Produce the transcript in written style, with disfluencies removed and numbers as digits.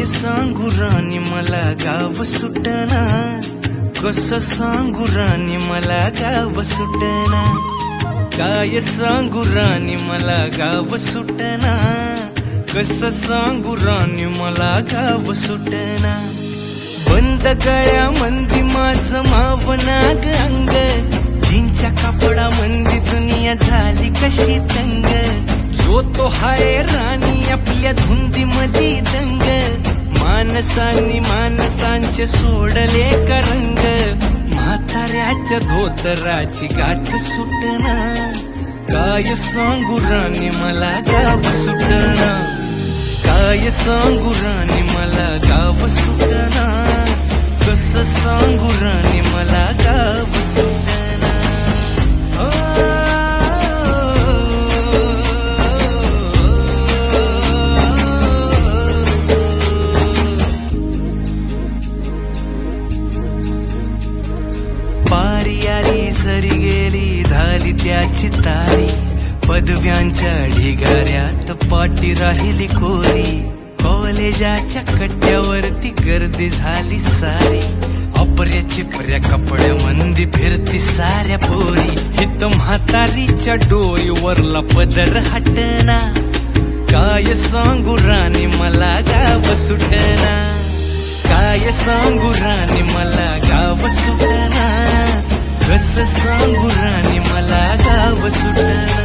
सांगू राणी मला गाव सुटना, कसं सांगू राणी मला गाव सुटना, काय सांगू राणी मला गाव सुटना, कसं सांगू राणी मला गाव सुटना. बंद गळ्यामंदी माझं मावनाग अंग, जीनच्या कापडा मंदी दुनिया झाली कशी तंग. जो तो हाय राणी आपल्या धुंदी मधी दंग, माणसांनी माणसांचे सोडले का रंग. म्हाताऱ्याच्या धोतराची गाठ सुटना, काय सांगू राणी मला गाव सुटना, काय सांगू राणी मला गाव सुटना, कसं सांगू राणी मला गाव सुटना. पारी आली सरी गेली झाली त्याची तारी, पदव्यांच्या ढिगाऱ्यात पाटी राहिली कोरी. कॉलेजाच्या कट्ट्यावरती गर्दी झाली सारी, अपर्या चिपऱ्या कपड्या मंदी फिरती साऱ्या पोरी. हित म्हातारीच्या डोईवरला पदर हटना, काय सांगू राणी मला गाव सुटना, काय सांगू राणी मला गाव सुटना, कसं सांगू राणी मला गाव सुटना.